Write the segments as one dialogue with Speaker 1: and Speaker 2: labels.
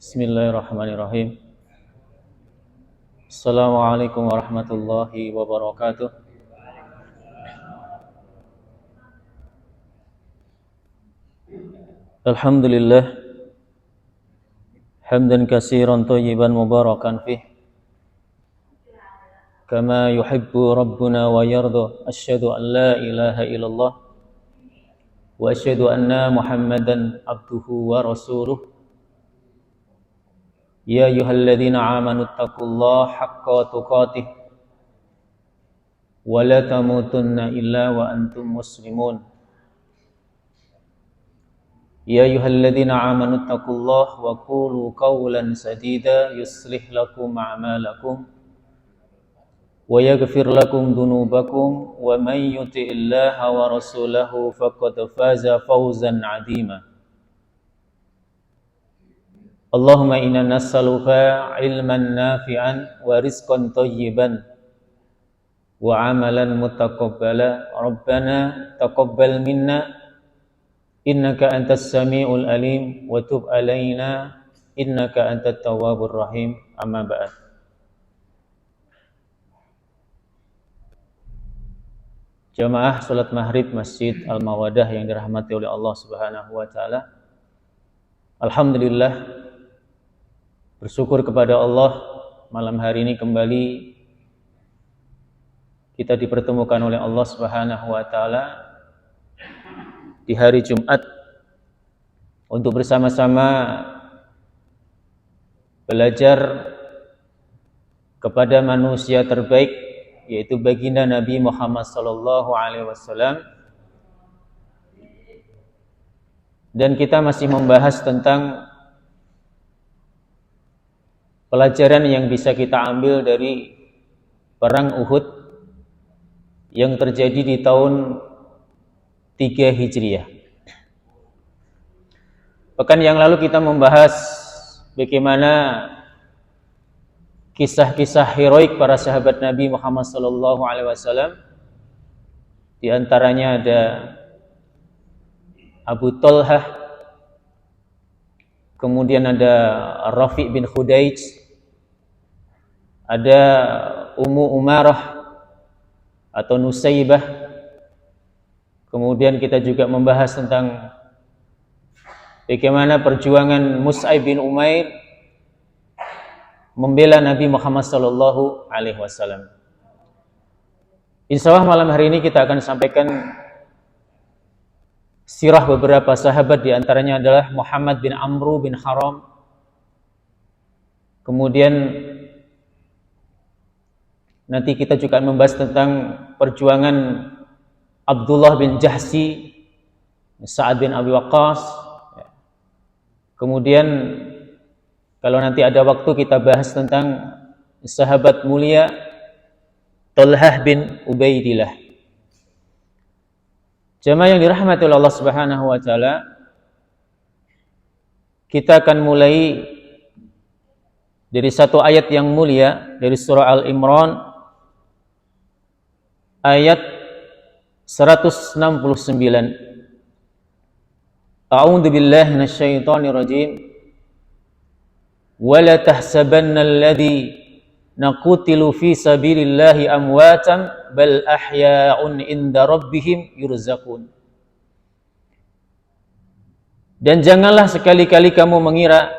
Speaker 1: Bismillahirrahmanirrahim. Assalamualaikum warahmatullahi wabarakatuh. Alhamdulillah hamdan katsiran thayyiban mubarakan fih kama yuhibbu rabbuna wa yarda. Asyhadu an la ilaha illallah wa asyhadu anna Muhammadan abduhu wa rasuluh. Ya ayyuhalladzina amanu taqullaha haqqa tuqatih wa la tamutunna illa wa antum muslimun. Ya ayyuhalladzina amanu taqullaha wa qulu qawlan sadida yuslih lakum a'malakum wa yaghfir lakum dhunubakum wa may yuti'illaha wa rasulahu faqad faza fawzan 'azima. Allahumma inna nas'aluka ilman nafi'an wa rizqan thayyiban wa amalan mutaqabbala. Rabbana taqabbal minna innaka antas sami'ul alim wa tub alaina innaka antat tawwabur rahim. Amma ba'd. Jamaah salat maghrib Masjid Al-Mawadah yang dirahmati oleh Allah Subhanahu wa taala. Alhamdulillah, bersyukur kepada Allah, malam hari ini kembali kita dipertemukan oleh Allah Subhanahu wa taala di hari Jumat untuk bersama-sama belajar kepada manusia terbaik, yaitu baginda Nabi Muhammad sallallahu alaihi wasallam. Dan kita masih membahas tentang pelajaran yang bisa kita ambil dari perang Uhud yang terjadi di tahun 3 Hijriah. Pekan yang lalu kita membahas bagaimana kisah-kisah heroik para sahabat Nabi Muhammad sallallahu alaihi wasallam. Di antaranya ada Abu Talhah, kemudian ada Rafi' bin Khudaij, ada Ummu Umarah atau Nusaybah. Kemudian kita juga membahas tentang bagaimana perjuangan Mus'ab bin Umair membela Nabi Muhammad sallallahu alaihi wasallam. Insyaallah malam hari ini kita akan sampaikan sirah beberapa sahabat, di antaranya adalah Muhammad bin Amru bin Haram. Kemudian nanti kita juga membahas tentang perjuangan Abdullah bin Jahsi, Sa'ad bin Abi Waqqas. Kemudian kalau nanti ada waktu kita bahas tentang sahabat mulia Talhah bin Ubaidillah. Jamaah yang dirahmati oleh Allah Subhanahu wa taala, kita akan mulai dari satu ayat yang mulia dari surah Al-Imran ayat 169. A'udzu billahi minasyaitonir rajim. Wa la tahsabanna alladhi naqutilu fi sabilillahi amwatan bal ahya'un inda rabbihim yurzaqun. Dan janganlah sekali-kali kamu mengira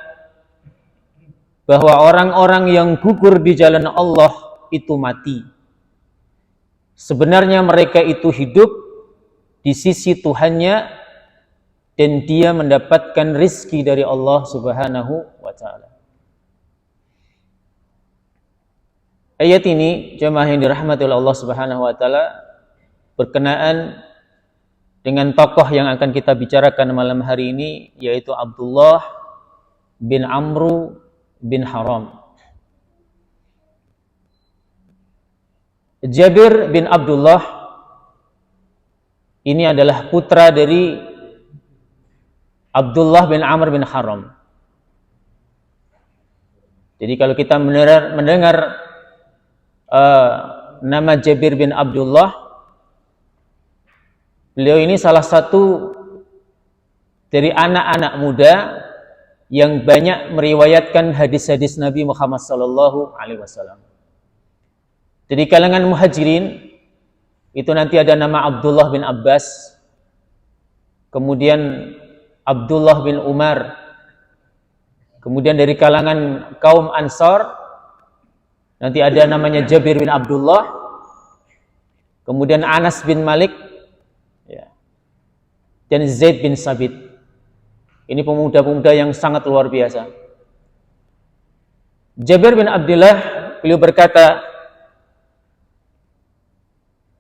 Speaker 1: bahwa orang-orang yang gugur di jalan Allah itu mati. Sebenarnya mereka itu hidup di sisi Tuhannya dan dia mendapatkan rizki dari Allah Subhanahu wa ta'ala. Ayat ini, jemaah yang dirahmati oleh Allah Subhanahu wa taala, berkenaan dengan tokoh yang akan kita bicarakan malam hari ini, yaitu Abdullah bin Amru bin Haram. Jabir bin Abdullah ini adalah putra dari Abdullah bin Amr bin Haram. Jadi kalau kita mendengar nama Jabir bin Abdullah, beliau ini salah satu dari anak-anak muda yang banyak meriwayatkan hadis-hadis Nabi Muhammad sallallahu alaihi wasallam. Dari kalangan muhajirin itu nanti ada nama Abdullah bin Abbas, kemudian Abdullah bin Umar, kemudian dari kalangan kaum Ansar nanti ada namanya Jabir bin Abdullah, kemudian Anas bin Malik, ya, dan Zaid bin Sabit. Ini pemuda-pemuda yang sangat luar biasa. Jabir bin Abdullah, beliau berkata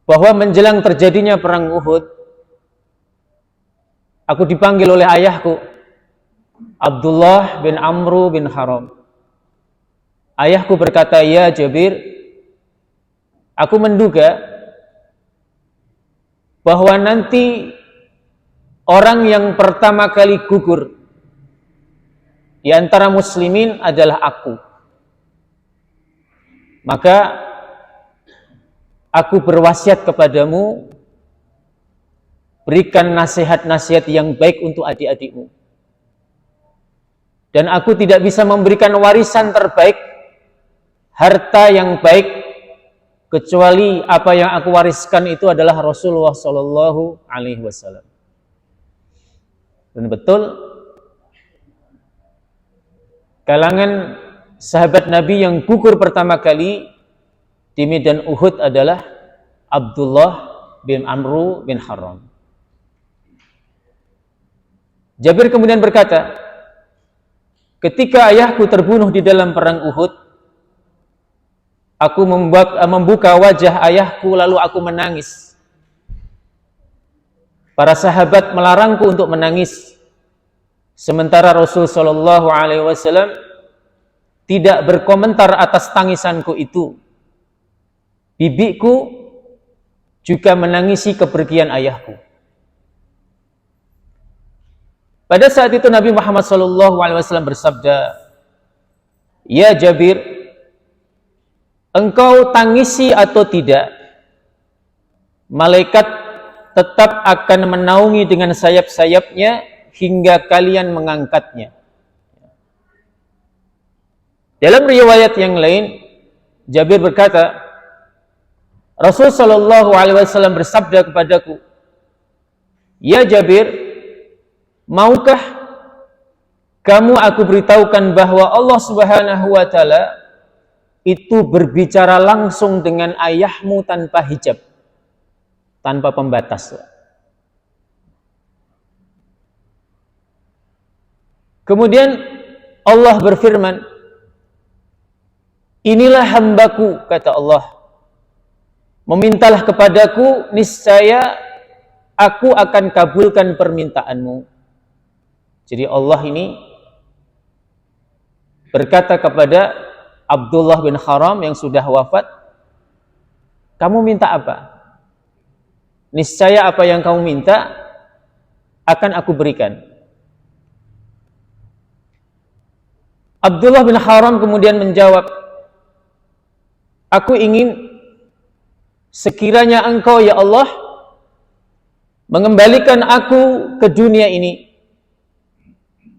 Speaker 1: bahwa menjelang terjadinya perang Uhud, aku dipanggil oleh ayahku, Abdullah bin Amru bin Haram. Ayahku berkata, "Ya Jabir, aku menduga bahwa nanti orang yang pertama kali gugur di antara muslimin adalah aku. Maka aku berwasiat kepadamu, berikan nasihat-nasihat yang baik untuk adik-adikmu. Dan aku tidak bisa memberikan warisan terbaik, harta yang baik, kecuali apa yang aku wariskan itu adalah Rasulullah Sallallahu Alaihi Wasallam." Dan betul, kalangan sahabat Nabi yang gugur pertama kali di medan Uhud adalah Abdullah bin Amru bin Haram. Jabir kemudian berkata, ketika ayahku terbunuh di dalam perang Uhud, aku membuka wajah ayahku lalu aku menangis. Para sahabat melarangku untuk menangis, sementara Rasul Shallallahu Alaihi Wasallam tidak berkomentar atas tangisanku itu. Bibiku juga menangisi kepergian ayahku. Pada saat itu Nabi Muhammad Shallallahu Alaihi Wasallam bersabda, "Ya Jabir, engkau tangisi atau tidak, malaikat tetap akan menaungi dengan sayap-sayapnya hingga kalian mengangkatnya." Dalam riwayat yang lain, Jabir berkata, Rasul Shallallahu Alaihi Wasallam bersabda kepadaku, "Ya Jabir, maukah kamu aku beritahukan bahwa Allah Subhanahu Wa Taala itu berbicara langsung dengan ayahmu tanpa hijab, tanpa pembatas." Kemudian Allah berfirman, "Inilah hambaku," kata Allah, "memintalah kepadaku, niscaya aku akan kabulkan permintaanmu." Jadi Allah ini berkata kepada Abdullah bin Haram yang sudah wafat, "Kamu minta apa? Niscaya apa yang kamu minta akan aku berikan." Abdullah bin Haram kemudian menjawab, "Aku ingin sekiranya engkau ya Allah mengembalikan aku ke dunia ini."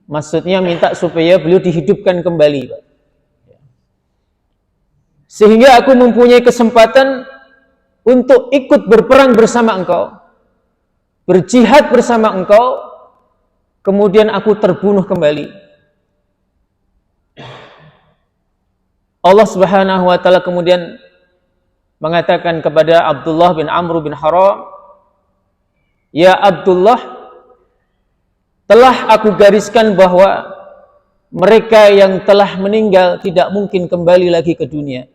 Speaker 1: Maksudnya minta supaya beliau dihidupkan kembali, Pak. Sehingga aku mempunyai kesempatan untuk ikut berperang bersama engkau, berjihad bersama engkau, kemudian aku terbunuh kembali. Allah Subhanahu wa taala kemudian mengatakan kepada Abdullah bin Amr bin Haram, "Ya Abdullah, telah aku gariskan bahwa mereka yang telah meninggal tidak mungkin kembali lagi ke dunia."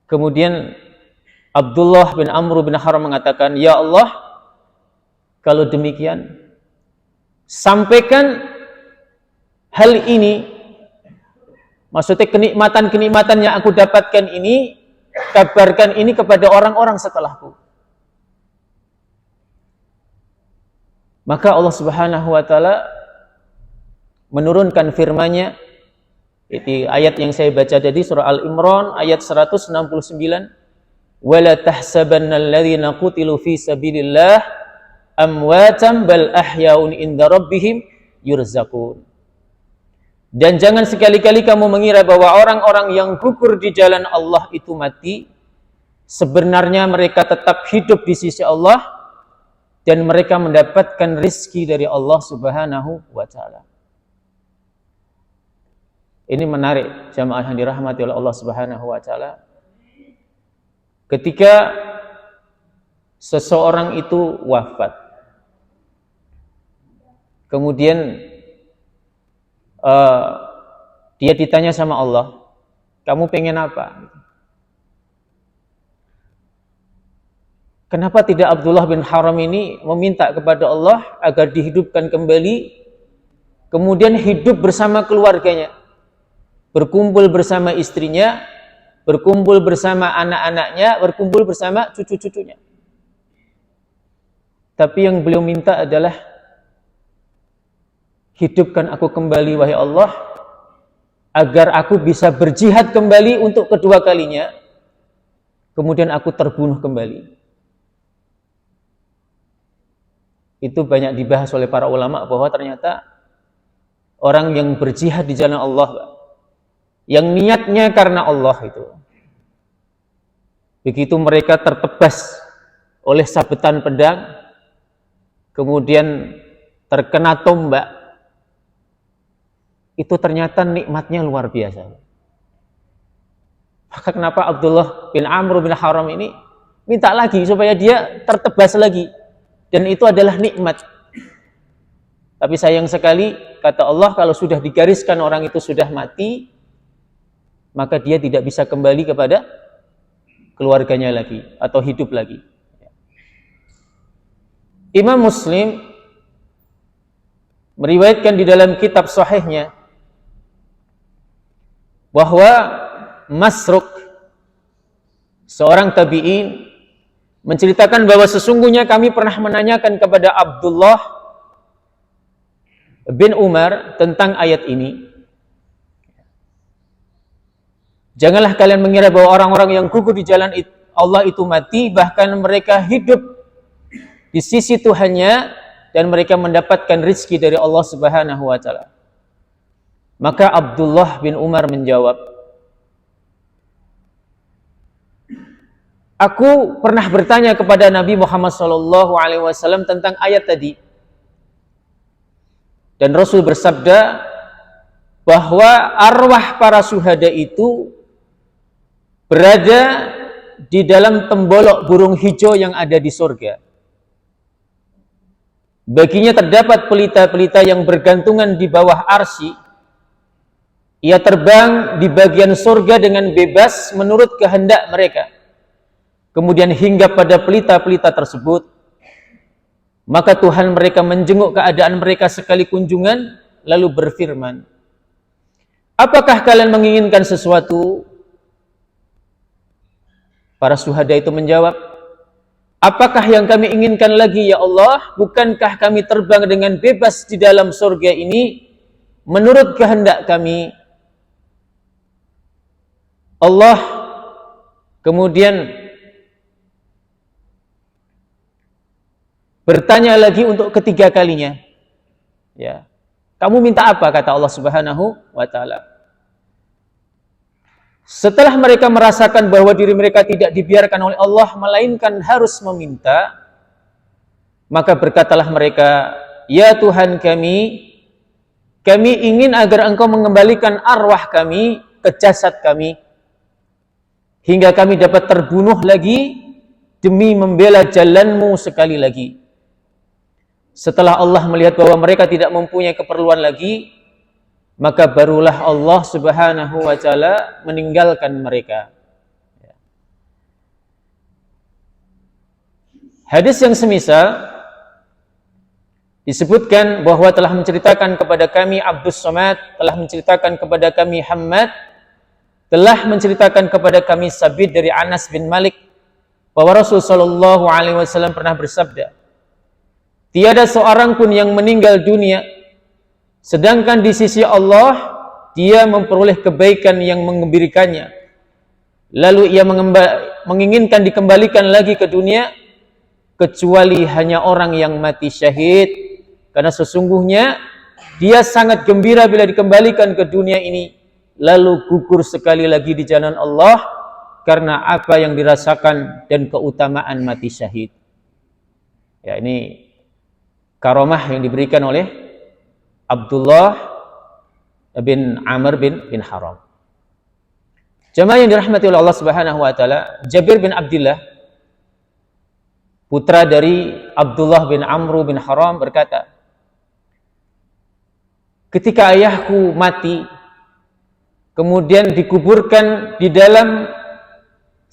Speaker 1: Kemudian Abdullah bin Amr bin Haram mengatakan, "Ya Allah, kalau demikian, sampaikan hal ini, maksudnya kenikmatan-kenikmatan yang aku dapatkan ini, kabarkan ini kepada orang-orang setelahku." Maka Allah Subhanahu wa taala menurunkan firman-Nya, itu ayat yang saya baca tadi, surah Al-Imran ayat 169, "Wala tahsabanna alladhina qutilu fi sabilillah amwatan bal ahyaun inda rabbihim yurzaqun. Dan jangan sekali-kali kamu mengira bahwa orang-orang yang gugur di jalan Allah itu mati. Sebenarnya mereka tetap hidup di sisi Allah dan mereka mendapatkan rizki dari Allah Subhanahu wa ta'ala. Ini menarik jamaah yang dirahmati oleh Allah Subhanahu wa ta'ala. Ketika seseorang itu wafat, kemudian dia ditanya sama Allah, kamu pengen apa? Kenapa tidak Abdullah bin Haram ini meminta kepada Allah agar dihidupkan kembali, kemudian hidup bersama keluarganya, berkumpul bersama istrinya, berkumpul bersama anak-anaknya, berkumpul bersama cucu-cucunya. Tapi yang beliau minta adalah, hidupkan aku kembali wahai Allah, agar aku bisa berjihad kembali untuk kedua kalinya, kemudian aku terbunuh kembali. Itu banyak dibahas oleh para ulama bahwa ternyata orang yang berjihad di jalan Allah, yang niatnya karena Allah itu, begitu mereka tertebas oleh sabetan pedang, kemudian terkena tombak, itu ternyata nikmatnya luar biasa. Maka kenapa Abdullah bin Amr bin Haram ini minta lagi supaya dia tertebas lagi, dan itu adalah nikmat. Tapi sayang sekali, kata Allah, kalau sudah digariskan orang itu sudah mati, maka dia tidak bisa kembali kepada keluarganya lagi atau hidup lagi. Imam Muslim meriwayatkan di dalam kitab sahihnya bahwa Masruq, seorang tabi'in, menceritakan bahwa sesungguhnya kami pernah menanyakan kepada Abdullah bin Umar tentang ayat ini. Janganlah kalian mengira bahwa orang-orang yang gugur di jalan Allah itu mati, bahkan mereka hidup di sisi Tuhannya dan mereka mendapatkan rizki dari Allah Subhanahu wa ta'ala. Maka Abdullah bin Umar menjawab, aku pernah bertanya kepada Nabi Muhammad SAW tentang ayat tadi. Dan Rasul bersabda bahwa arwah para syuhada itu berada di dalam tembolok burung hijau yang ada di surga. Baginya terdapat pelita-pelita yang bergantungan di bawah arsy. Ia terbang di bagian surga dengan bebas menurut kehendak mereka. Kemudian hingga pada pelita-pelita tersebut, maka Tuhan mereka menjenguk keadaan mereka sekali kunjungan, lalu berfirman, apakah kalian menginginkan sesuatu? Para syuhada itu menjawab, apakah yang kami inginkan lagi ya Allah? Bukankah kami terbang dengan bebas di dalam surga ini menurut kehendak kami? Allah kemudian bertanya lagi untuk ketiga kalinya. Ya. Kamu minta apa? Kata Allah Subhanahu wa ta'ala. Setelah mereka merasakan bahwa diri mereka tidak dibiarkan oleh Allah melainkan harus meminta, maka berkatalah mereka, ya Tuhan kami ingin agar Engkau mengembalikan arwah kami ke jasad kami, hingga kami dapat terbunuh lagi demi membela jalan-Mu sekali lagi. Setelah Allah melihat bahwa mereka tidak mempunyai keperluan lagi, maka barulah Allah Subhanahu wa ta'ala meninggalkan mereka. Hadis yang semisal disebutkan bahwa telah menceritakan kepada kami Abdus Somad, telah menceritakan kepada kami Hammad, telah menceritakan kepada kami Sabit dari Anas bin Malik bahwa Rasulullah SAW pernah bersabda, tiada seorang pun yang meninggal dunia sedangkan di sisi Allah dia memperoleh kebaikan yang menggembirakannya, lalu ia menginginkan dikembalikan lagi ke dunia, kecuali hanya orang yang mati syahid, karena sesungguhnya dia sangat gembira bila dikembalikan ke dunia ini lalu gugur sekali lagi di jalan Allah karena apa yang dirasakan dan keutamaan mati syahid. Ya, ini karomah yang diberikan oleh Abdullah bin Amr bin Haram. Jemaah yang dirahmati oleh Allah Subhanahu wa taala, Jabir bin Abdullah, putra dari Abdullah bin Amr bin Haram, berkata, ketika ayahku mati, kemudian dikuburkan di dalam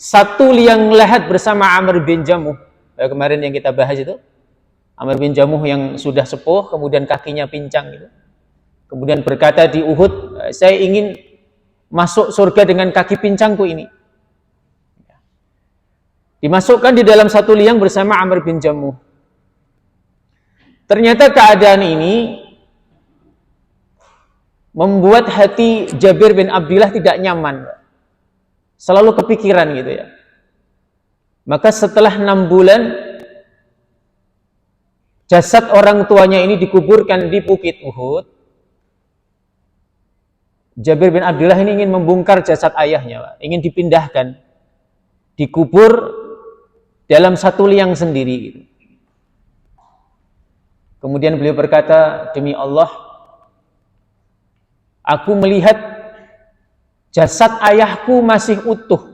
Speaker 1: satu liang lahat bersama Amr bin Jamuh. Kemarin yang kita bahas itu, Amr bin Jamuh yang sudah sepuh, kemudian kakinya pincang gitu. Kemudian berkata di Uhud, saya ingin masuk surga dengan kaki pincangku ini. Dimasukkan di dalam satu liang bersama Amr bin Jamuh. Ternyata keadaan ini membuat hati Jabir bin Abdullah tidak nyaman. Selalu kepikiran gitu ya. Maka setelah 6 bulan, jasad orang tuanya ini dikuburkan di Bukit Uhud. Jabir bin Abdullah ini ingin membongkar jasad ayahnya, Pak. Ingin dipindahkan, dikubur dalam satu liang sendiri gitu. Kemudian beliau berkata, demi Allah, aku melihat jasad ayahku masih utuh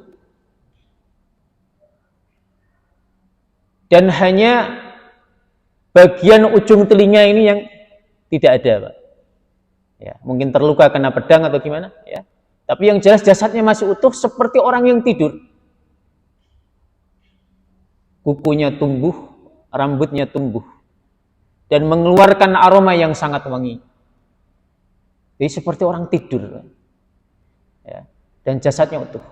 Speaker 1: dan hanya bagian ujung telinga ini yang tidak ada, Pak. Ya, mungkin terluka kena pedang atau gimana ya. Tapi yang jelas jasadnya masih utuh seperti orang yang tidur. Kukunya tumbuh, rambutnya tumbuh dan mengeluarkan aroma yang sangat wangi. Jadi seperti orang tidur. Ya, dan jasadnya utuh.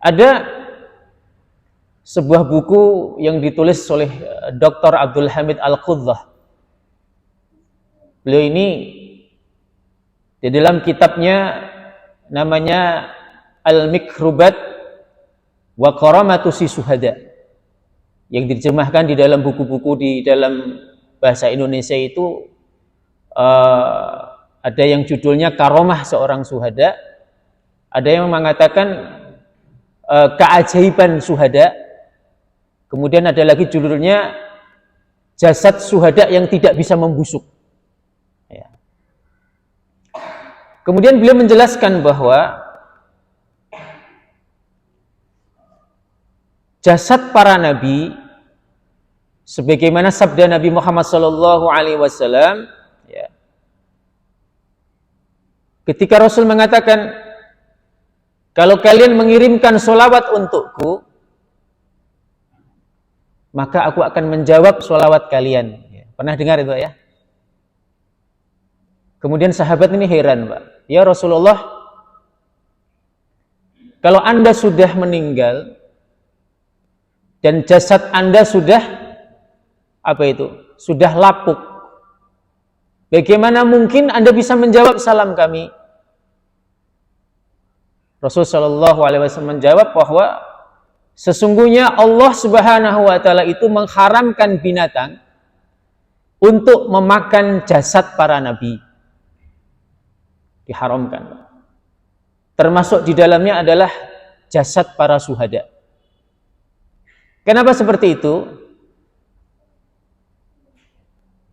Speaker 1: Ada sebuah buku yang ditulis oleh Dr. Abdul Hamid Al-Quddah. Beliau ini di dalam kitabnya namanya Al-Mikrubat wa Karamatusi Suhada, yang diterjemahkan di dalam buku-buku di dalam bahasa Indonesia itu ada yang judulnya Karomah Seorang Suhada, ada yang mengatakan Keajaiban Suhada, kemudian ada lagi judulnya Jasad Suhada yang Tidak Bisa Membusuk. Kemudian beliau menjelaskan bahwa jasad para nabi, sebagaimana sabda Nabi Muhammad SAW, ya, ketika Rasul mengatakan, kalau kalian mengirimkan sholawat untukku, maka aku akan menjawab sholawat kalian. Ya, pernah dengar itu ya? Kemudian sahabat ini heran, Pak. Ya Rasulullah, kalau Anda sudah meninggal dan jasad Anda sudah sudah lapuk, bagaimana mungkin Anda bisa menjawab salam kami? Rasulullah SAW menjawab bahwa sesungguhnya Allah Subhanahu wa taala itu mengharamkan binatang untuk memakan jasad para nabi. Diharamkan. Termasuk di dalamnya adalah jasad para syuhada. Kenapa seperti itu?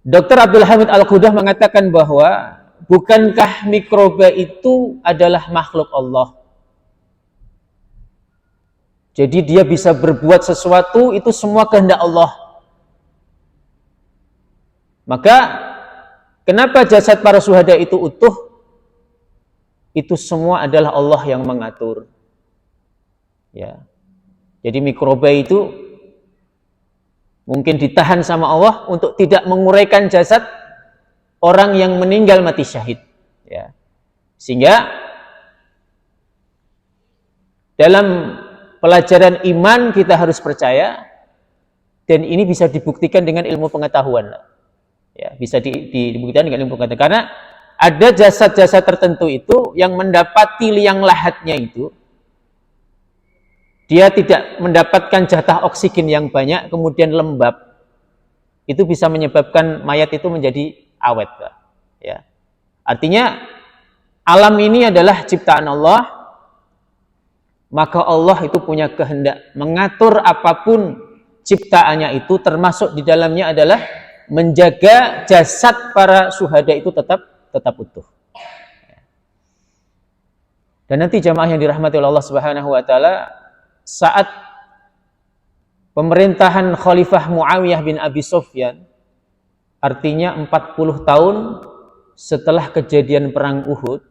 Speaker 1: Dr. Abdul Hamid Al-Quddah mengatakan bahwa bukankah mikroba itu adalah makhluk Allah? Jadi dia bisa berbuat sesuatu, itu semua kehendak Allah. Maka kenapa jasad para syuhada itu utuh? Itu semua adalah Allah yang mengatur. Ya. Jadi mikroba itu mungkin ditahan sama Allah untuk tidak menguraikan jasad orang yang meninggal mati syahid. Ya. Sehingga dalam pelajaran iman kita harus percaya, dan ini bisa dibuktikan dengan ilmu pengetahuan. Ya, bisa dibuktikan dengan ilmu pengetahuan. Karena ada jasad-jasad tertentu itu yang mendapati liang lahatnya itu dia tidak mendapatkan jatah oksigen yang banyak, kemudian lembab, itu bisa menyebabkan mayat itu menjadi awet, Pak. Ya. Artinya alam ini adalah ciptaan Allah, maka Allah itu punya kehendak mengatur apapun ciptaannya itu, termasuk di dalamnya adalah menjaga jasad para syuhada itu tetap utuh. Dan nanti jamaah yang dirahmati oleh Allah Subhanahu wa taala, saat pemerintahan Khalifah Muawiyah bin Abi Sufyan, artinya 40 tahun setelah kejadian perang Uhud,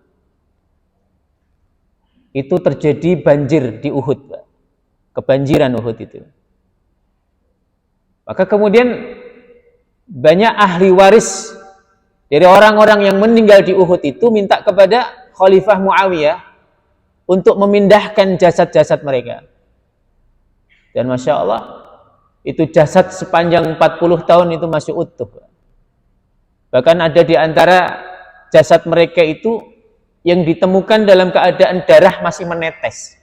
Speaker 1: itu terjadi banjir di Uhud, Pak. Kebanjiran Uhud itu. Maka kemudian banyak ahli waris dari orang-orang yang meninggal di Uhud itu minta kepada Khalifah Muawiyah untuk memindahkan jasad-jasad mereka. Dan Masya Allah, itu jasad sepanjang 40 tahun itu masih utuh. Bahkan ada di antara jasad mereka itu yang ditemukan dalam keadaan darah masih menetes.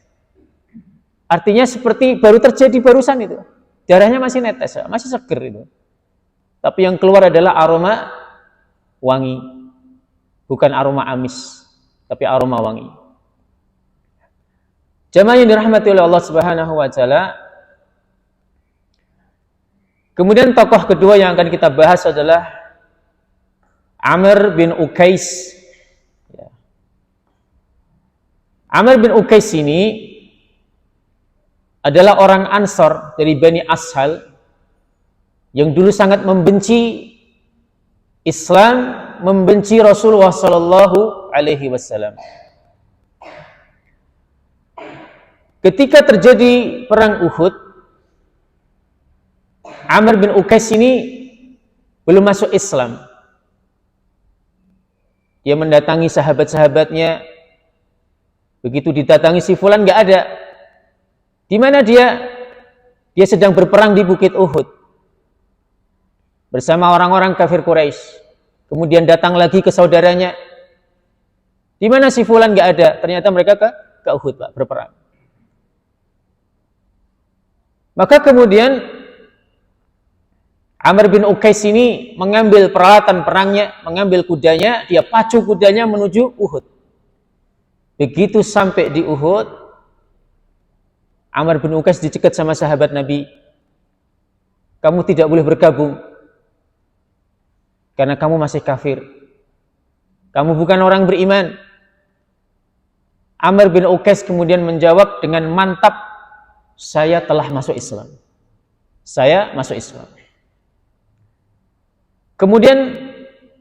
Speaker 1: Artinya seperti baru terjadi barusan itu. Darahnya masih netes, masih seger itu. Tapi yang keluar adalah aroma wangi. Bukan aroma amis, tapi aroma wangi. Jamaah yang dirahmati oleh Allah Subhanahu wa taala. Kemudian tokoh kedua yang akan kita bahas adalah Amr bin Uqais. Amr bin Uqais ini adalah orang Ansor dari Bani Ashal yang dulu sangat membenci Islam, membenci Rasulullah sallallahu alaihi wasallam. Ketika terjadi perang Uhud, Amr bin Uqais ini belum masuk Islam. Dia mendatangi sahabat-sahabatnya. Begitu didatangi si fulan, nggak ada. Di mana dia? Dia sedang berperang di Bukit Uhud bersama orang-orang kafir Quraisy. Kemudian datang lagi ke saudaranya. Di mana si fulan? Nggak ada. Ternyata mereka ke Uhud, Pak, berperang. Maka kemudian Amr bin Uqais ini mengambil peralatan perangnya, mengambil kudanya, dia pacu kudanya menuju Uhud. Begitu sampai di Uhud, Amr bin Uqais dicegat sama sahabat Nabi. Kamu tidak boleh bergabung karena kamu masih kafir. Kamu bukan orang beriman. Amr bin Uqais kemudian menjawab dengan mantap, saya telah masuk Islam. Saya masuk Islam. Kemudian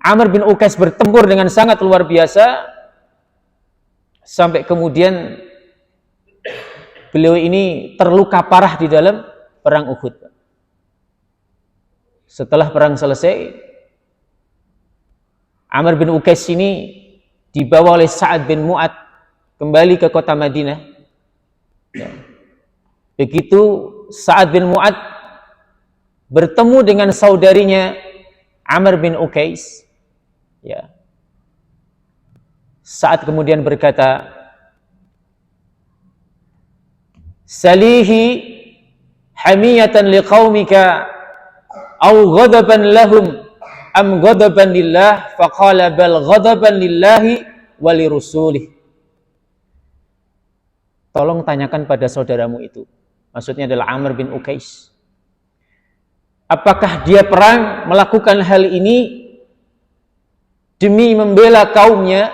Speaker 1: Amr bin Uqais bertempur dengan sangat luar biasa sampai kemudian beliau ini terluka parah di dalam perang Uhud. Setelah perang selesai, Amr bin Uqais ini dibawa oleh Sa'ad bin Mu'ad kembali ke kota Madinah. Begitu Sa'ad bin Mu'ad bertemu dengan saudarinya Amr bin Uqais, ya. Sa'ad kemudian berkata, "Salihi hamiyatan liqaumika aw ghadaban lahum am ghadaban lillah?" Faqala bal ghadaban lillahi wa lirasulih. Tolong tanyakan pada saudaramu itu. Maksudnya adalah Amr bin Uqais. Apakah dia perang melakukan hal ini demi membela kaumnya?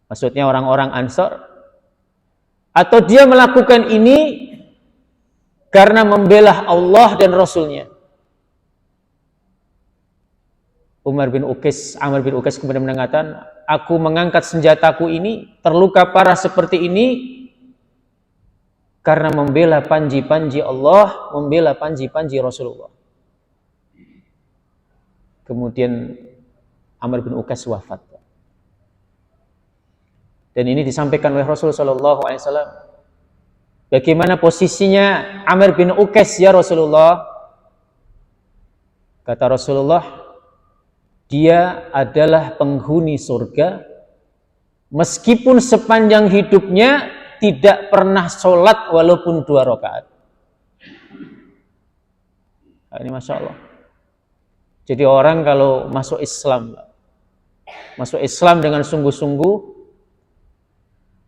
Speaker 1: Maksudnya orang-orang Ansor. Atau dia melakukan ini karena membela Allah dan Rasulnya? Amr bin Uqais kemudian mengatakan, aku mengangkat senjataku ini, terluka parah seperti ini, karena membela panji-panji Allah, membela panji-panji Rasulullah. Kemudian Amr bin Uqais wafat. Dan ini disampaikan oleh Rasul sallallahu alaihi wasallam. Bagaimana posisinya Amr bin Uqais ya Rasulullah? Kata Rasulullah, dia adalah penghuni surga meskipun sepanjang hidupnya tidak pernah sholat walaupun 2 rakaat. Nah, ini Masya Allah. Jadi orang kalau masuk Islam dengan sungguh-sungguh,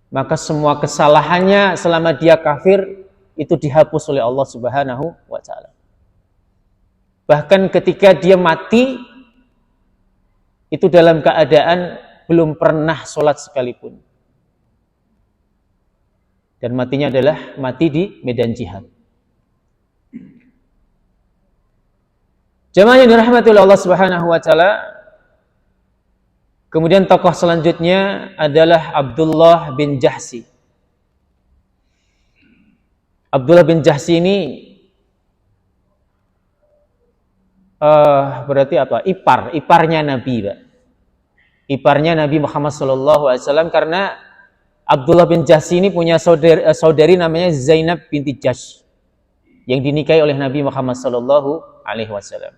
Speaker 1: maka semua kesalahannya selama dia kafir itu dihapus oleh Allah Subhanahu wa Ta'ala. Bahkan ketika dia mati, itu dalam keadaan belum pernah sholat sekalipun. Dan matinya adalah mati di medan jihad. Jamaah yang dirahmati oleh Allah Subhanahu wa Ta'ala, kemudian tokoh selanjutnya adalah Abdullah bin Jahsi. Abdullah bin Jahsi ini berarti apa? Iparnya Nabi, Pak. Iparnya Nabi Muhammad SAW, karena Abdullah bin Jahsi ini punya saudari namanya Zainab binti Jahsh yang dinikahi oleh Nabi Muhammad SAW.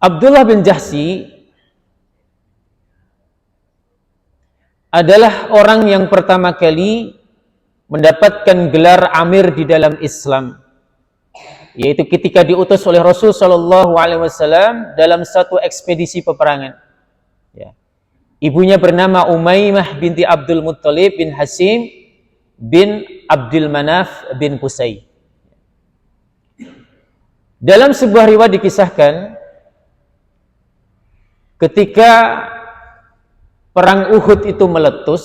Speaker 1: Abdullah bin Jahsi adalah orang yang pertama kali mendapatkan gelar amir di dalam Islam, yaitu ketika diutus oleh Rasul SAW dalam satu ekspedisi peperangan. Ya. Ibunya bernama Umaymah binti Abdul Muttalib bin Hasim bin Abdul Manaf bin Qusay. Dalam sebuah riwayat dikisahkan, ketika perang Uhud itu meletus,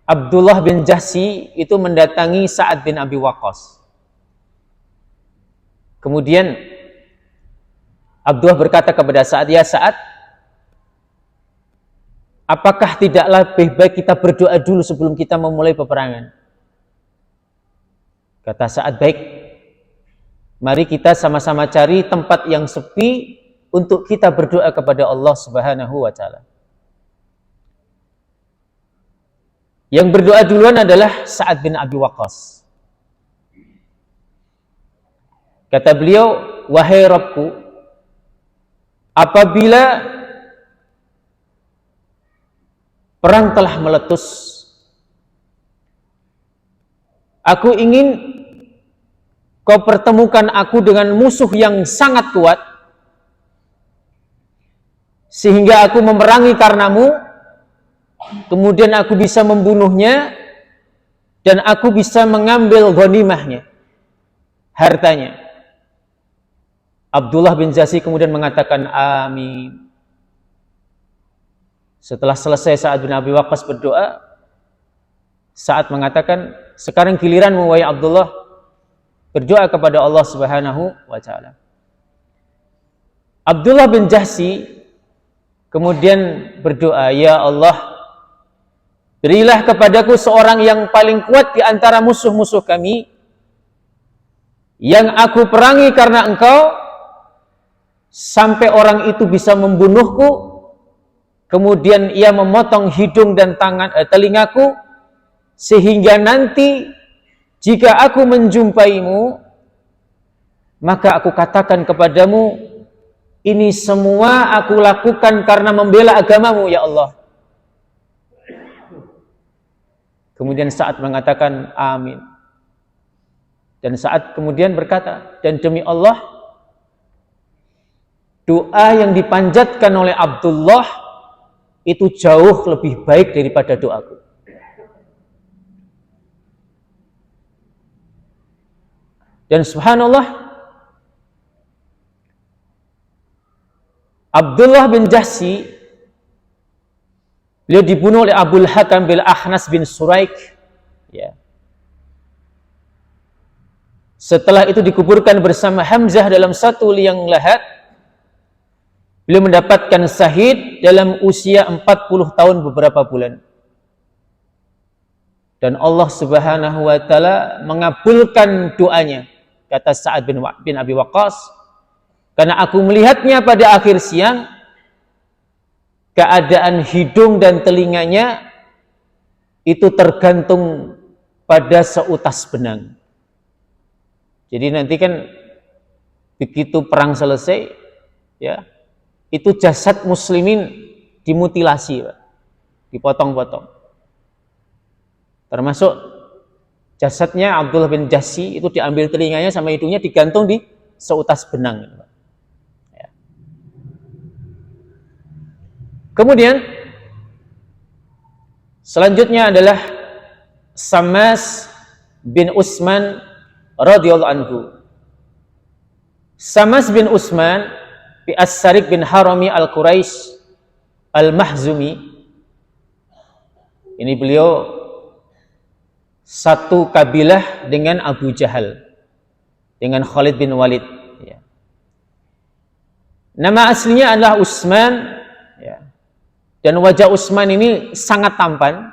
Speaker 1: Abdullah bin Jahsi itu mendatangi Sa'ad bin Abi Waqqas. Kemudian Abdullah berkata kepada Sa'ad, "Ya Sa'ad, apakah tidaklah lebih baik kita berdoa dulu sebelum kita memulai peperangan?" Kata Sa'ad, "Baik. Mari kita sama-sama cari tempat yang sepi untuk kita berdoa kepada Allah Subhanahu wa Ta'ala." Yang berdoa duluan adalah Sa'ad bin Abi Waqqas. Kata beliau, "Wahai Rabbku, apabila perang telah meletus, aku ingin kau pertemukan aku dengan musuh yang sangat kuat, sehingga aku memerangi karenamu, kemudian aku bisa membunuhnya, dan aku bisa mengambil ghanimahnya, hartanya." Abdullah bin Jahsi kemudian mengatakan, "Amin." Setelah selesai Sa'ad bin Abi Waqqas berdoa, Sa'ad mengatakan, "Sekarang giliranmu wahai Abdullah, berdoa kepada Allah Subhanahu wa Ta'ala." Abdullah bin Jahsi kemudian berdoa, "Ya Allah, berilah kepadaku seorang yang paling kuat di antara musuh-musuh kami, yang aku perangi karena Engkau, sampai orang itu bisa membunuhku, kemudian ia memotong hidung dan telingaku, sehingga nanti jika aku menjumpaimu, maka aku katakan kepadamu, ini semua aku lakukan karena membela agamamu, ya Allah." Kemudian Sa'ad mengatakan, "Amin." Dan Sa'ad kemudian berkata, "Dan demi Allah, doa yang dipanjatkan oleh Abdullah itu jauh lebih baik daripada doaku." Dan subhanallah, Abdullah bin Jahsi, beliau dibunuh oleh Abul Hakam bin Ahnas bin Suraik. Ya. Setelah itu dikuburkan bersama Hamzah dalam satu liang lahat. Beliau mendapatkan syahid dalam usia 40 tahun beberapa bulan. Dan Allah Subhanahu wa Ta'ala mengabulkan doanya, kata Sa'ad bin Abi Waqqas, "Karena aku melihatnya pada akhir siang, keadaan hidung dan telinganya itu tergantung pada seutas benang." Jadi nanti kan begitu perang selesai, ya, itu jasad muslimin dimutilasi, Pak. dipotong-potong. Termasuk jasadnya Abdullah bin Jahsy itu diambil telinganya sama hidungnya digantung di seutas benang. Ya. Kemudian selanjutnya adalah Sammas bin Utsman radhiyallahu anhu. Sammas bin Utsman bi As-Sarik bin Harami Al-Quraisy Al-Mahzumi. Ini beliau satu kabilah dengan Abu Jahal, dengan Khalid bin Walid. Ya. Nama aslinya adalah Utsman. Ya. Dan wajah Utsman ini sangat tampan,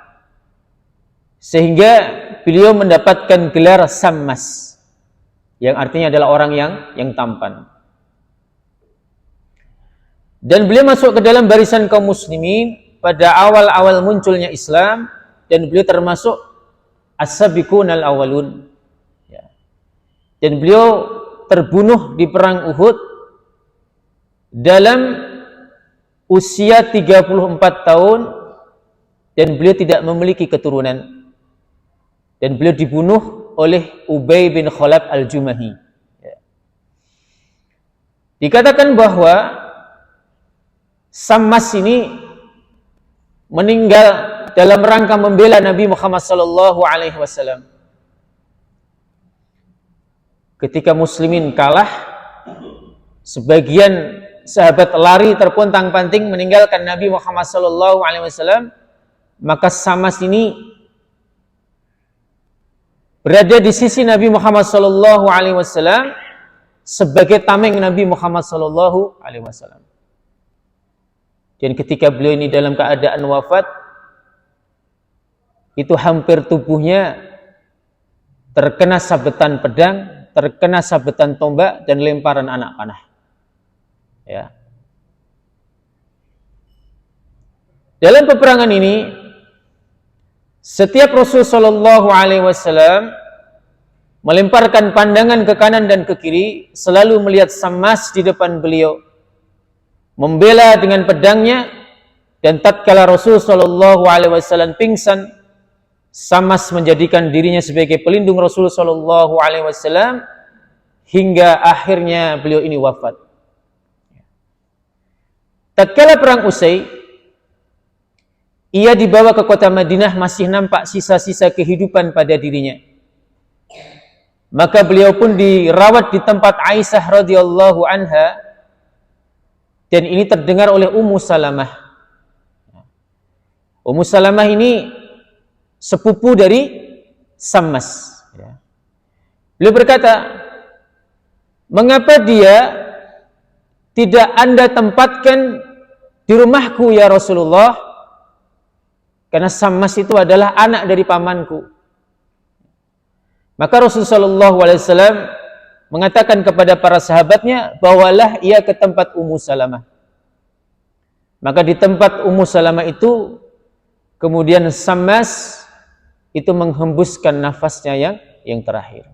Speaker 1: sehingga beliau mendapatkan gelar Sammas, yang artinya adalah orang yang tampan. Dan beliau masuk ke dalam barisan kaum muslimin pada awal-awal munculnya Islam, dan beliau termasuk as-sabiqun al-awwalun. Ya. Dan beliau terbunuh di perang Uhud dalam usia 34 tahun, dan beliau tidak memiliki keturunan. Dan beliau dibunuh oleh Ubay bin Khalaf al-Jumahi. Ya. Dikatakan bahwa Sammas ini meninggal dalam rangka membela Nabi Muhammad sallallahu alaihi wasallam. Ketika muslimin kalah, sebagian sahabat lari terpontang-panting meninggalkan Nabi Muhammad sallallahu alaihi wasallam, maka Sammas ini berada di sisi Nabi Muhammad sallallahu alaihi wasallam sebagai tameng Nabi Muhammad sallallahu alaihi wasallam. Dan ketika beliau ini dalam keadaan wafat, itu hampir tubuhnya terkena sabetan pedang, terkena sabetan tombak, dan lemparan anak panah. Ya. Dalam peperangan ini, setiap Rasul sallallahu alaihi wasallam melemparkan pandangan ke kanan dan ke kiri, selalu melihat Sammas di depan beliau, membela dengan pedangnya. Dan tatkala Rasul sallallahu alaihi wasallam pingsan, Sammas menjadikan dirinya sebagai pelindung Rasul sallallahu alaihi wasallam hingga akhirnya beliau ini wafat. Tatkala perang Usai, ia dibawa ke kota Madinah, masih nampak sisa-sisa kehidupan pada dirinya. Maka beliau pun dirawat di tempat Aisyah radhiyallahu anha, dan ini terdengar oleh Ummu Salamah. Ummu Salamah ini sepupu dari Sammas. Beliau berkata, mengapa dia tidak Anda tempatkan di rumahku ya Rasulullah? Karena Sammas itu adalah anak dari pamanku. Maka Rasulullah SAW mengatakan kepada para sahabatnya, bawalah ia ke tempat Ummu Salamah. Maka di tempat Ummu Salamah itu, kemudian Sammas itu menghembuskan nafasnya yang terakhir,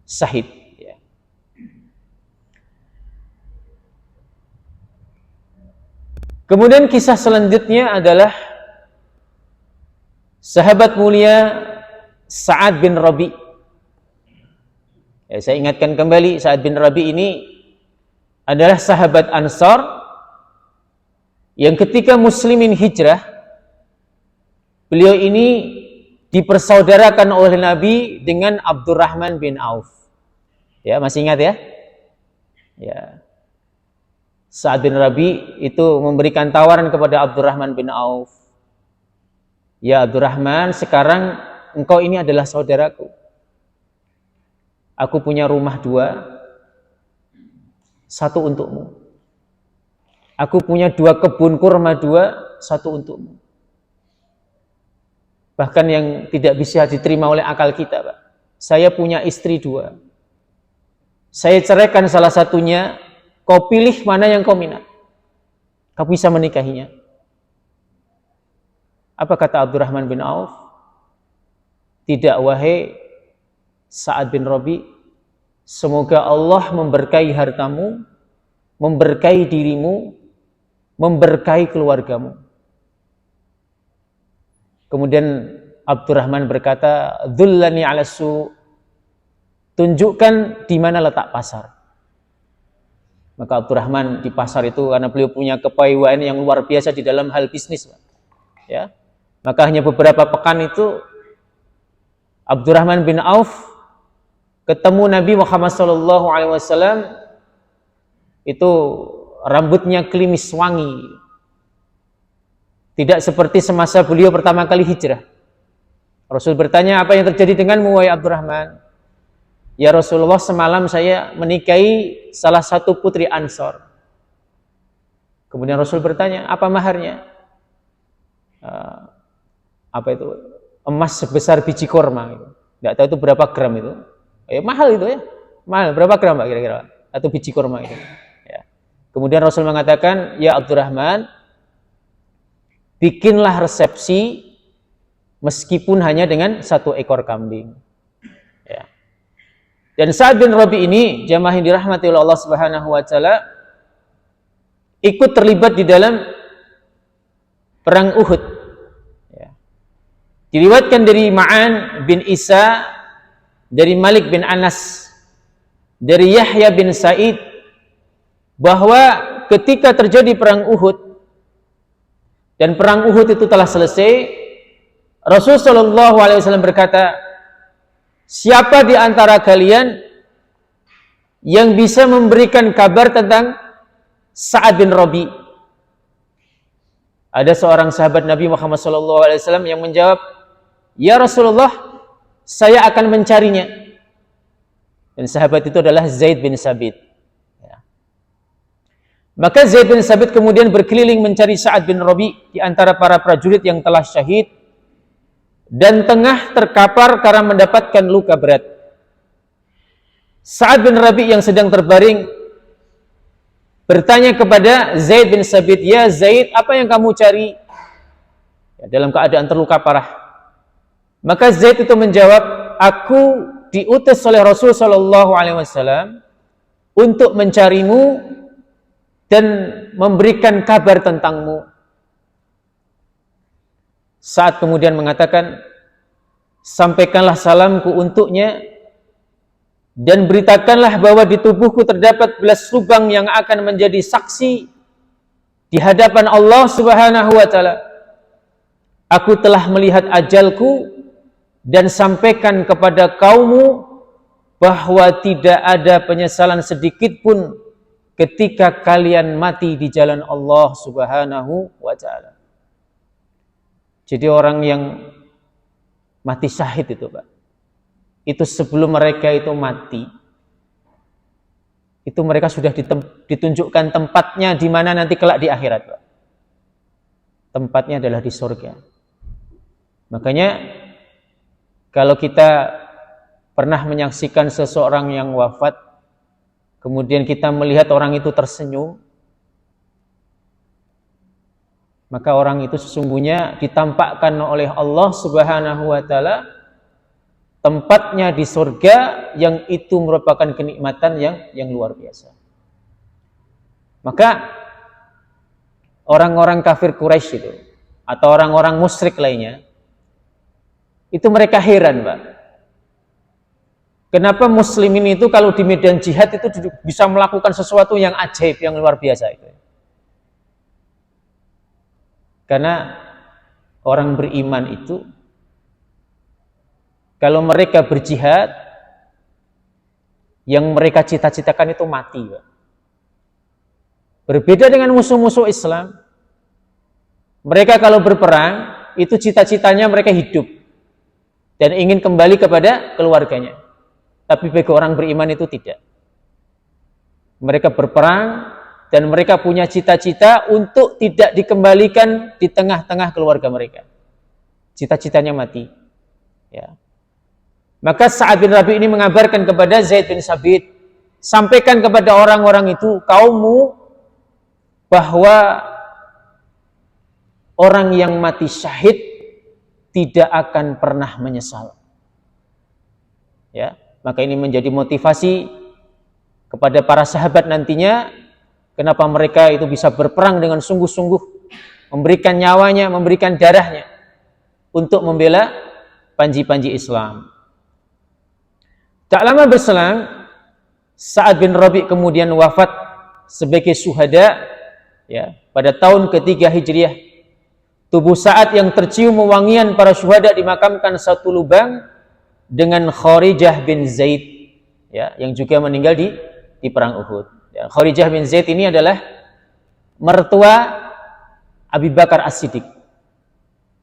Speaker 1: syahid. Ya. Kemudian kisah selanjutnya adalah sahabat mulia Sa'ad bin Rabi'. Ya, saya ingatkan kembali, Sa'ad bin Rabi' ini adalah sahabat Ansar yang ketika muslimin hijrah, beliau ini dipersaudarakan oleh Nabi dengan Abdurrahman bin Auf. Ya, masih ingat ya? Ya. Sa'ad bin Rabi' itu memberikan tawaran kepada Abdurrahman bin Auf. Ya Abdurrahman, sekarang engkau ini adalah saudaraku. Aku punya rumah 2, 1 untukmu. Aku punya 2 kebun kurma 2, 1 untukmu. Bahkan yang tidak bisa diterima oleh akal kita, Pak. Saya punya istri 2. Saya ceraikan salah satunya, kau pilih mana yang kau minat. Kau bisa menikahinya. Apa kata Abdurrahman bin Auf? Tidak, wahai Sa'ad bin Rabi', semoga Allah memberkahi hartamu, memberkahi dirimu, memberkahi keluargamu. Kemudian Abdurrahman berkata, "Dhullani 'ala su." Tunjukkan di mana letak pasar. Maka Abdurrahman di pasar itu, karena beliau punya kepaewaan yang luar biasa di dalam hal bisnis, ya. Maka hanya beberapa pekan itu Abdurrahman bin Auf ketemu Nabi Muhammad SAW, itu rambutnya klimis wangi. Tidak seperti semasa beliau pertama kali hijrah. Rasul bertanya, "Apa yang terjadi denganmu, wahai Abdurrahman?" "Ya Rasulullah, semalam saya menikahi salah satu putri Ansor." Kemudian Rasul bertanya, "Apa maharnya?" Apa itu? Emas sebesar biji korma. Tidak tahu itu berapa gram itu. Mahal itu ya. Mahal. Berapa gram Pak kira-kira? Atau biji korma itu. Ya. Kemudian Rasul mengatakan, "Ya Abdurrahman, bikinlah resepsi meskipun hanya dengan 1 ekor kambing." Ya. Dan Sa'ad bin Rabi ini, jamaah yang dirahmati oleh Allah Subhanahu wa taala, ikut terlibat di dalam perang Uhud. Ya. Diriwayatkan dari Ma'an bin Isa, dari Malik bin Anas, dari Yahya bin Sa'id, bahwa ketika terjadi perang Uhud dan perang Uhud itu telah selesai, Rasul sallallahu alaihi wasallam berkata, "Siapa di antara kalian yang bisa memberikan kabar tentang Sa'ad bin Rabi?" Ada seorang sahabat Nabi Muhammad SAW yang menjawab, "Ya Rasulullah, saya akan mencarinya." Dan sahabat itu adalah Zaid bin Sabit. Ya. Maka Zaid bin Sabit kemudian berkeliling mencari Sa'ad bin Rabi di antara para prajurit yang telah syahid dan tengah terkapar karena mendapatkan luka berat. Sa'ad bin Rabi yang sedang terbaring bertanya kepada Zaid bin Sabit, "Ya Zaid, apa yang kamu cari?" Ya, dalam keadaan terluka parah. Maka Zaid itu menjawab, "Aku diutus oleh Rasul sallallahu alaihi wasallam untuk mencarimu dan memberikan kabar tentangmu." Saat kemudian mengatakan, "Sampaikanlah salamku untuknya dan beritakanlah bahwa di tubuhku terdapat 11 lubang yang akan menjadi saksi di hadapan Allah Subhanahu wa taala. Aku telah melihat ajalku dan sampaikan kepada kaummu bahwa tidak ada penyesalan sedikit pun ketika kalian mati di jalan Allah Subhanahu wa taala." Jadi orang yang mati syahid itu, Pak, itu sebelum mereka itu mati, itu mereka sudah ditunjukkan tempatnya di mana nanti kelak di akhirat, Pak. Tempatnya adalah di surga. Makanya kalau kita pernah menyaksikan seseorang yang wafat, kemudian kita melihat orang itu tersenyum, maka orang itu sesungguhnya ditampakkan oleh Allah Subhanahu wa taala tempatnya di surga, yang itu merupakan kenikmatan yang luar biasa. Maka orang-orang kafir Quraisy itu atau orang-orang musyrik lainnya itu mereka heran, Pak. Kenapa muslimin itu kalau di medan jihad itu bisa melakukan sesuatu yang ajaib, yang luar biasa itu? Karena orang beriman itu kalau mereka berjihad, yang mereka cita-citakan itu mati, Pak. Berbeda dengan musuh-musuh Islam. Mereka kalau berperang, itu cita-citanya mereka hidup dan ingin kembali kepada keluarganya. Tapi bagi orang beriman itu tidak. Mereka berperang dan mereka punya cita-cita untuk tidak dikembalikan di tengah-tengah keluarga mereka. Cita-citanya mati. Ya. Maka Sa'ad bin Rabi ini mengabarkan kepada Zaid bin Sabit, "Sampaikan kepada orang-orang itu, kaummu, bahwa orang yang mati syahid tidak akan pernah menyesal." Ya, maka ini menjadi motivasi kepada para sahabat nantinya, kenapa mereka itu bisa berperang dengan sungguh-sungguh, memberikan nyawanya, memberikan darahnya untuk membela panji-panji Islam. Tak lama berselang, Sa'ad bin Rabi' kemudian wafat sebagai syuhada ya, pada tahun ketiga Hijriah. Tubuh Sa'ad yang tercium wewangian para syuhada dimakamkan satu lubang dengan Kharijah bin Zaid ya, yang juga meninggal di perang Uhud. Ya, Kharijah bin Zaid ini adalah mertua Abi Bakar As-Siddiq.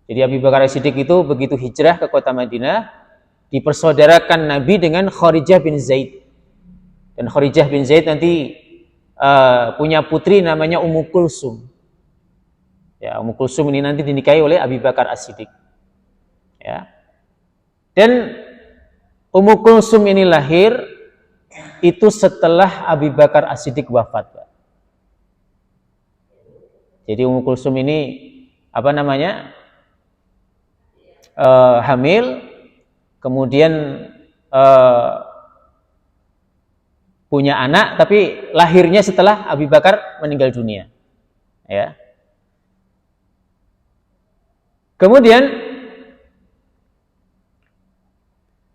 Speaker 1: Jadi Abi Bakar As-Siddiq itu begitu hijrah ke kota Madinah, dipersaudarakan Nabi dengan Kharijah bin Zaid. Dan Kharijah bin Zaid nanti punya putri namanya Ummu Kulsum. Ya, Ummu Kulsum ini nanti dinikahi oleh Abi Bakar As-Siddiq. Ya. Dan Ummu Kulsum ini lahir itu setelah Abi Bakar As-Siddiq wafat. Jadi Ummu Kulsum ini hamil, kemudian punya anak, tapi lahirnya setelah Abi Bakar meninggal dunia. Ya. Kemudian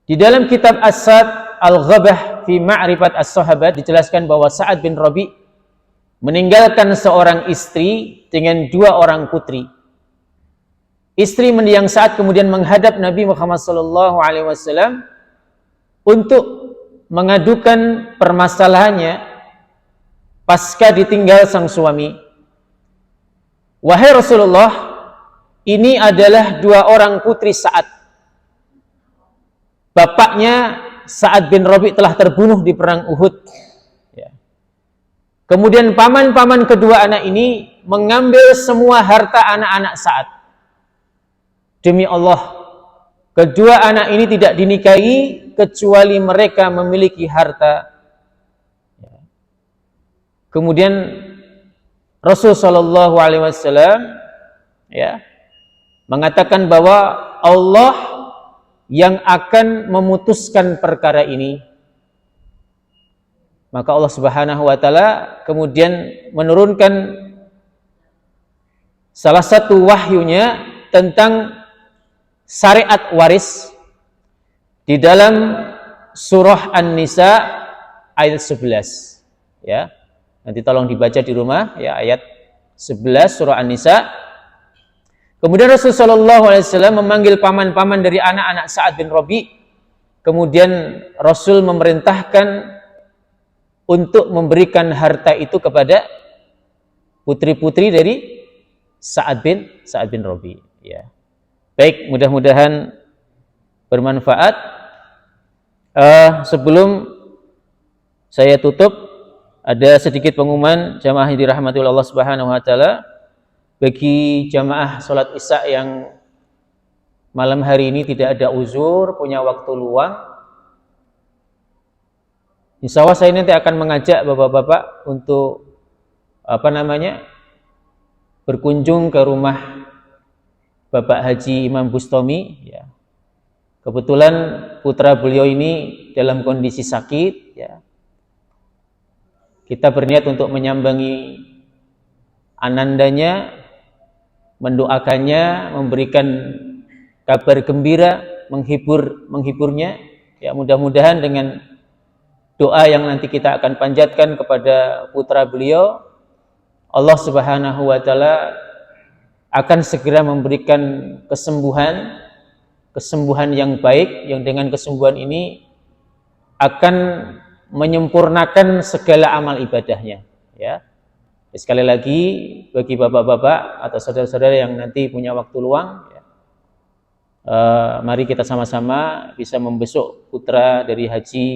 Speaker 1: di dalam kitab As-Sad Al-Ghabah fi Ma'rifat As-Sahabat dijelaskan bahwa Sa'ad bin Rabi' meninggalkan seorang istri dengan 2 orang putri. Istri mendiang Sa'ad kemudian menghadap Nabi Muhammad SAW untuk mengadukan permasalahannya pasca ditinggal sang suami. Wahai Rasulullah, ini adalah 2 orang putri Sa'ad. Bapaknya Sa'ad bin Rabi' telah terbunuh di perang Uhud. Ya. Kemudian paman-paman kedua anak ini mengambil semua harta anak-anak Sa'ad. Demi Allah, kedua anak ini tidak dinikahi kecuali mereka memiliki harta. Kemudian Rasul Shallallahu Alaihi Wasallam ya mengatakan bahwa Allah yang akan memutuskan perkara ini. Maka Allah Subhanahu Wa Taala kemudian menurunkan salah satu wahyunya tentang syariat waris di dalam surah An-Nisa ayat 11 ya. Nanti tolong dibaca di rumah ya, ayat 11 surah An-Nisa. Kemudian Rasulullah SAW memanggil paman-paman dari anak-anak Sa'ad bin Rabi'. Kemudian Rasul memerintahkan untuk memberikan harta itu kepada putri-putri dari Sa'ad bin Rabi'. Ya. Baik, mudah-mudahan bermanfaat. Sebelum saya tutup, ada sedikit pengumuman jamaah yang dirahmati oleh Allah Subhanahu Wa Taala. Bagi jamaah sholat isya yang malam hari ini tidak ada uzur, punya waktu luang, insya Allah saya nanti akan mengajak bapak-bapak untuk berkunjung ke rumah Bapak Haji Imam Bustami. Ya. Kebetulan putra beliau ini dalam kondisi sakit. Ya. Kita berniat untuk menyambangi anandanya, mendoakannya, memberikan kabar gembira, menghiburnya. Ya, mudah-mudahan dengan doa yang nanti kita akan panjatkan kepada putra beliau, Allah Subhanahu Wa Taala akan segera memberikan kesembuhan yang baik, yang dengan kesembuhan ini akan menyempurnakan segala amal ibadahnya. Ya. Sekali lagi bagi bapak-bapak atau saudara-saudara yang nanti punya waktu luang, ya, mari kita sama-sama bisa membesuk putra dari Haji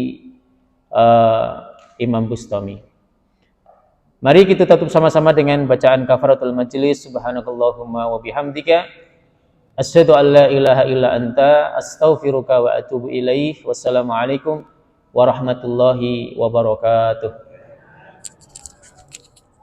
Speaker 1: Imam Bustami. Mari kita tutup sama-sama dengan bacaan kafaratul majlis. Subhanakallahumma wa bihamdika asyhadu an la ilaha illa anta astaghfiruka wa atubu ilaih. Wassalamualaikum warahmatullahi wabarakatuh.